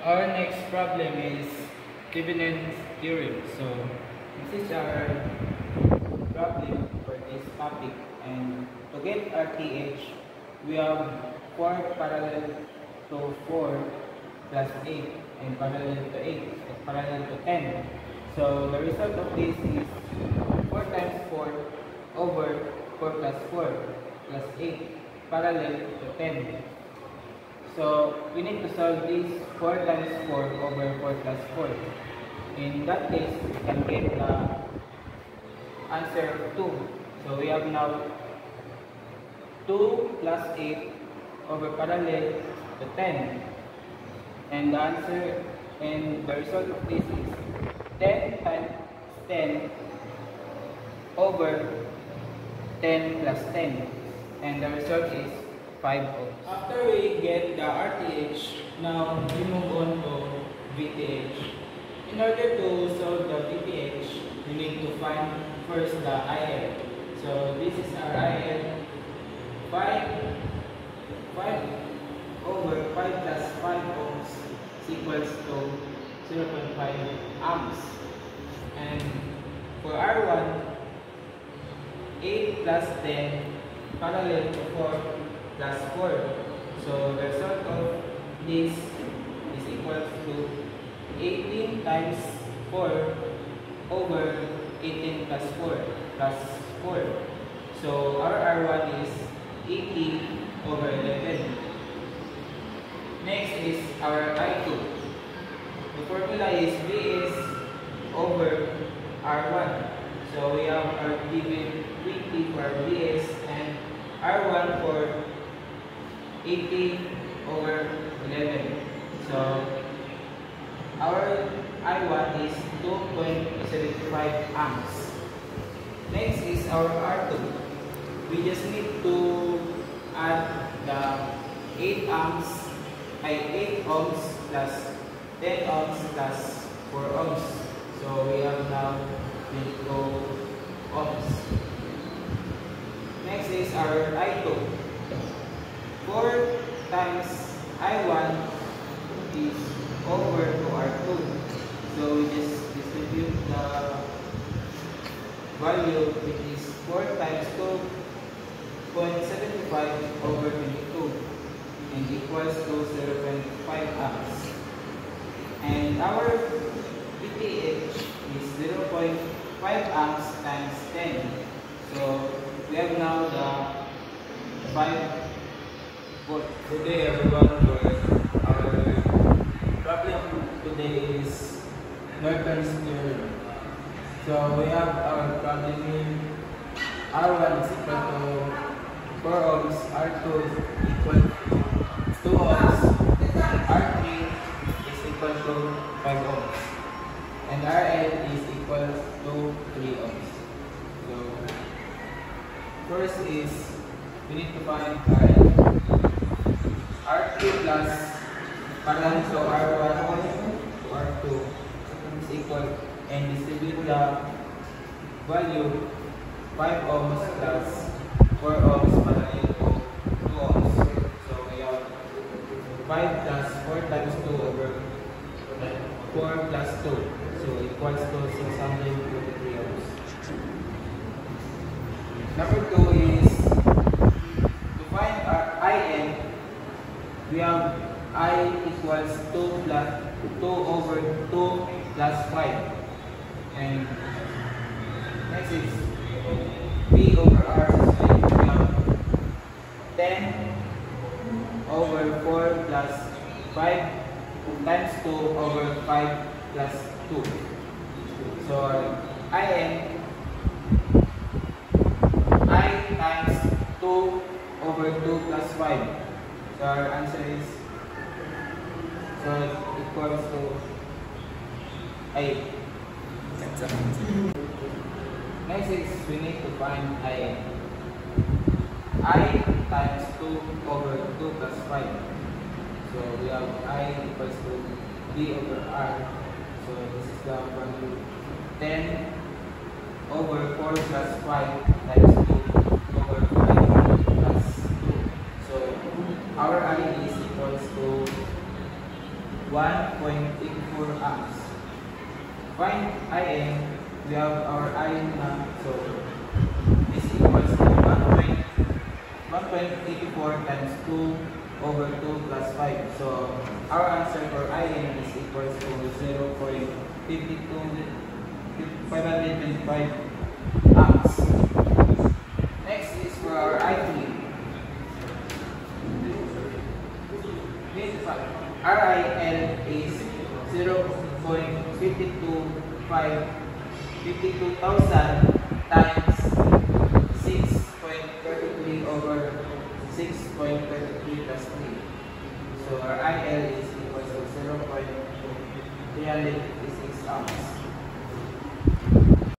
Our next problem is Thevenin's theorem. So this is our problem for this topic, and to get RTH, we have 4 parallel to 4 plus 8 and parallel to 8 and parallel to 10. So the result of this is 4 times 4 over 4 plus 4 plus 8 parallel to 10. So we need to solve this 4 times 4 over 4 plus 4. In that case, we can get the answer of 2. So we have now 2 plus 8 over parallel to 10. And the answer and the result of this is 10 times 10 over 10 plus 10. And the result is 5 ohms. After we get the RTH, now we move on to VTH. In order to solve the VTH, we need to find first the IL. So this is our IL. 5 over 5 plus 5 ohms is equals to 0.5 amps. And for R1, 8 plus 10 parallel to 4 plus 4. So the result of this is equal to 18 times 4 over 18 plus 4 plus 4. So our R1 is 80 over 11. Next is our I2. The formula is Vs over R1. So we have our given 20 for Vs and R1 for 80 over 11. So our I1 is 2.75 amps. Next is our R2. We just need to add the 8 ohms plus 10 ohms plus 4 ohms. So we have now 22 ohms. Next is our I2. 4 times I1 is over to R2. So we just distribute the value, which is 4 times 2.75 over 22 and equals to 0.5 amps. And our VTH is 0.5 amps times 10. So we have now the 5 volt. Good day everyone. Our problem today is Norton's theorem. So we have our problem here. R1 is equal to 4 ohms, R2 is equal to 2 ohms, R3 is equal to 5 ohms, and RL is equal to 3 ohms. So first is we need to find RL. R2 plus parallel to R1 to R2 is equal, and distribute the value 5 ohms plus 4 ohms parallel to 2 ohms. So we have 5 plus 4 times 2 over 4 plus 2. So equals to 623 ohms. Number 2 is to find our IN. We have I equals 2 over 2 plus 5. And next is V over R is like we have 10 over 4 plus 5 times 2 over 5 plus 2. So I times 2 over 2 plus 5. So our answer is, so it equals to 8. Next is we need to find I times 2 over 2 plus 5. So we have I equals to V over R. So this is the value 10 over 4 plus 5 times 2 over 5 plus 2. So our I is equals to 1.84 amps. Find IN, we have our IN na, so this equals to 1.84 times 2 over 2 plus 5. So our answer for IN is equals to 0.525 amps. Next is for our I3. RIL is 0.525 52,000 times